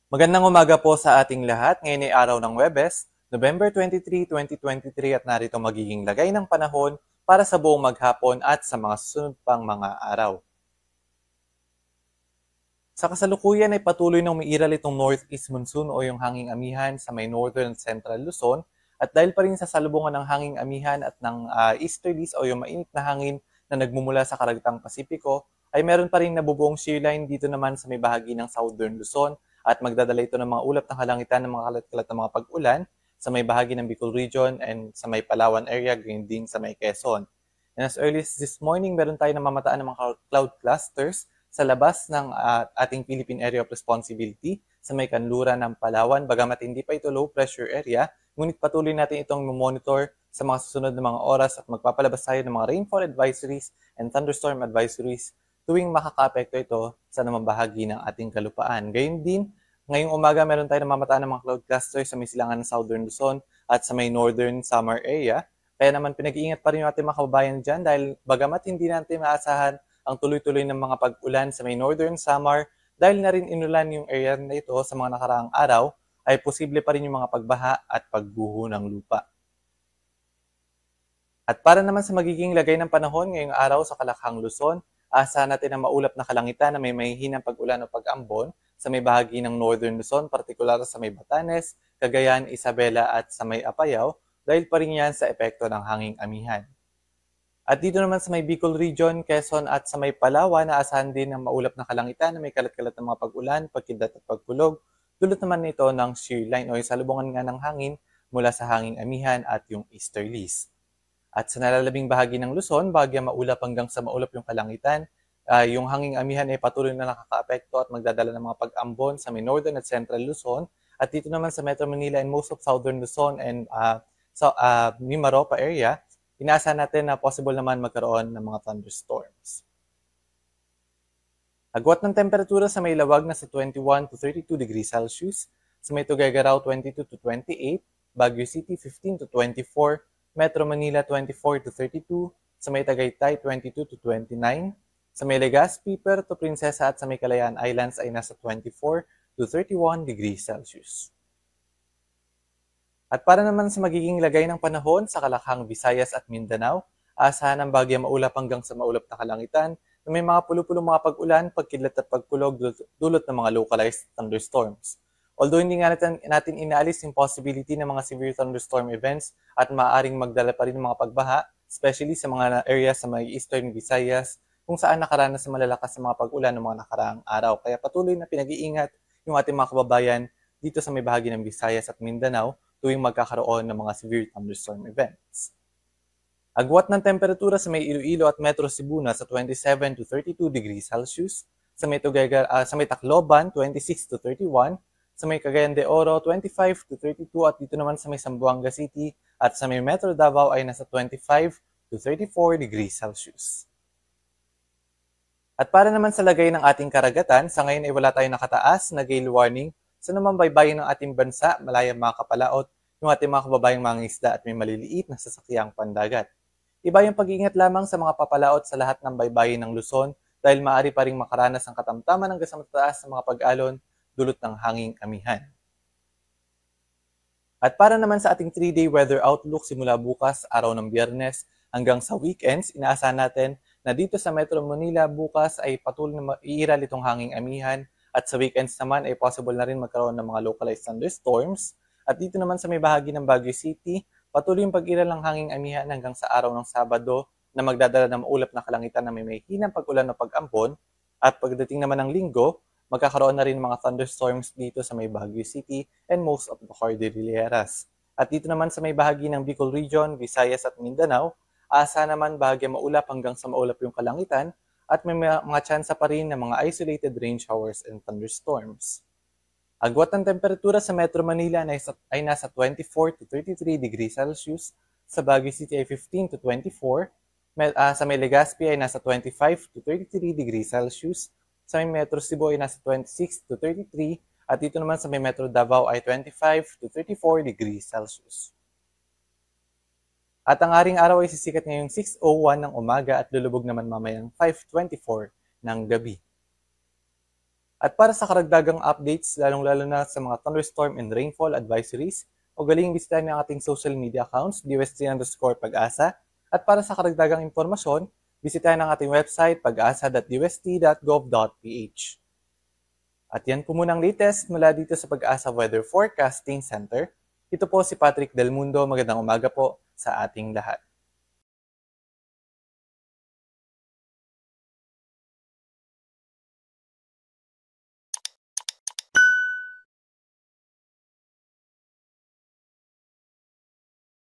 Magandang umaga po sa ating lahat. Ngayon ay araw ng Huwebes, November 23, 2023 at narito magiging lagay ng panahon para sa buong maghapon at sa mga susunod pang mga araw. Sa kasalukuyan ay patuloy na umiiral itong northeast monsoon o yung hanging amihan sa may northern central Luzon at dahil pa rin sa salubungan ng hanging amihan at ng easterlies o yung mainit na hangin na nagmumula sa Karagtang Pasipiko ay meron pa rin nabubuong shear line dito naman sa may bahagi ng southern Luzon at magdadala ito ng mga ulap ng kalangitan ng mga kalat-kalat na mga pag-ulan sa may bahagi ng Bicol Region and sa may Palawan area, gayon din sa may Quezon. And as early as this morning, meron tayo namamataan ng mga cloud clusters sa labas ng ating Philippine Area of Responsibility sa may kanluran ng Palawan. Bagamat hindi pa ito low pressure area, ngunit patuloy natin itong monitor sa mga susunod na mga oras at magpapalabas tayo ng mga rainfall advisories and thunderstorm advisories tuwing makaka-apekto ito sa namang bahagi ng ating kalupaan. Gayun din, ngayong umaga meron tayo namamataan ng mga cloud clusters sa may silangan ng Southern Luzon at sa may Northern Samar area. Kaya naman pinag-iingat pa rin yung ating mga kababayan dyan dahil bagamat hindi natin maasahan ang tuloy-tuloy ng mga pag-ulan sa may Northern Samar dahil na rin inulan yung area na ito sa mga nakaraang araw, ay posible pa rin yung mga pagbaha at pagguho ng lupa. At para naman sa magiging lagay ng panahon ngayong araw sa Kalakhang Luzon, asahan natin ang maulap na kalangitan na may mahihinang pag-ulan o pag-ambon sa may bahagi ng Northern Luzon, partikular sa may Batanes, Cagayan, Isabela at sa may Apayao dahil pa rin yan sa epekto ng hanging amihan. At dito naman sa may Bicol Region, Quezon at sa may Palawan, naasahan din ang maulap na kalangitan na may kalat-kalat ng mga pag-ulan, pagkidlat at pagkulog. Dulot naman nito ng shear line o yung salubungan nga ng hangin mula sa hanging amihan at yung easterlies. At sa nalalabing bahagi ng Luzon, bahagya maulap hanggang sa maulap yung kalangitan, yung hanging amihan ay patuloy na nakakaapekto at magdadala ng mga pag-ambon sa may northern at central Luzon. At dito naman sa Metro Manila and most of southern Luzon and Mimaropa area, inaasahan natin na possible naman magkaroon ng mga thunderstorms. Agwat ng temperatura sa may Lawag na sa 21 to 32 degrees Celsius, sa may Tuguegarao 22 to 28, Baguio City 15 to 24, Metro Manila 24 to 32, sa may Tagaytay 22 to 29, sa may Legazpi, Puerto Princesa at sa may Kalayaan Islands ay nasa 24 to 31 degrees Celsius. At para naman sa magiging lagay ng panahon sa Kalakhang, Visayas at Mindanao, asahan ang bagya maulap hanggang sa maulap na kalangitan na may mga pulo-pulong mga pag-ulan, pagkidlat at pagkulog dulot ng mga localized thunderstorms. Although hindi nga natin inaalis yung possibility ng mga severe thunderstorm events at maaaring magdala pa rin ng mga pagbaha, especially sa mga area sa may Eastern Visayas, kung saan nakaranas sa malalakas na mga pag-ulan ng mga nakaraang araw. Kaya patuloy na pinag-iingat yung ating mga kababayan dito sa may bahagi ng Visayas at Mindanao tuwing magkakaroon ng mga severe thunderstorm events. Agwat ng temperatura sa may Iloilo at Metro Cebu na sa 27 to 32 degrees Celsius, sa may Tacloban 26 to 31, sa may Cagayan de Oro 25 to 32 at dito naman sa may Zamboanga City at sa may Metro Davao ay nasa 25 to 34 degrees Celsius. At para naman sa lagay ng ating karagatan, sa ngayon ay wala tayong nakataas na gale warning sa naman baybayin ng ating bansa, malayang mga kapalaot, yung ating mga kababayang mga isda at may maliliit na sasakyang pandagat. Iba yung pag-iingat lamang sa mga papalaot sa lahat ng baybayin ng Luzon dahil maaari pa ring makaranas ng katamtaman hanggang sa mataas sa mga pag-alon dulot ng hanging amihan. At para naman sa ating 3-day weather outlook simula bukas, araw ng Biyernes, hanggang sa weekends, inaasahan natin na dito sa Metro Manila bukas ay patuloy na iiral itong hanging amihan at sa weekends naman ay possible na rin magkaroon ng mga localized thunderstorms. At dito naman sa may bahagi ng Baguio City, patuloy yung pag-iral ng hanging amihan hanggang sa araw ng Sabado na magdadala ng maulap na kalangitan na may hinang pag-ulan o pag-ambon. At pagdating naman ng Linggo, magkakaroon na rin mga thunderstorms dito sa may Baguio City and most of the Cordilleras. At dito naman sa may bahagi ng Bicol Region, Visayas at Mindanao, asa naman bahagya maulap hanggang sa maulap yung kalangitan at may mga tsansa pa rin ng mga isolated rain showers and thunderstorms. Agwat ng temperatura sa Metro Manila ay nasa 24 to 33 degrees Celsius, sa Baguio City ay 15 to 24, sa may Legazpi ay nasa 25 to 33 degrees Celsius, sa may Metro Cebu ay nasa 26 to 33, at dito naman sa may Metro Davao ay 25 to 34 degrees Celsius. At ang aring araw ay sisikat ngayong 6:01 ng umaga at lulubog naman mamayang 5:24 ng gabi. At para sa karagdagang updates, lalong-lalo na sa mga thunderstorm and rainfall advisories, ugaling bisitahin ang ating social media accounts, DUST_Pag-asa. At para sa karagdagang informasyon, bisitahin ang ating website, pag-asa.dust.gov.ph. At yan po muna ang latest mula dito sa Pag-asa Weather Forecasting Center. Ito po si Patrick Del Mundo. Magandang umaga po sa ating lahat.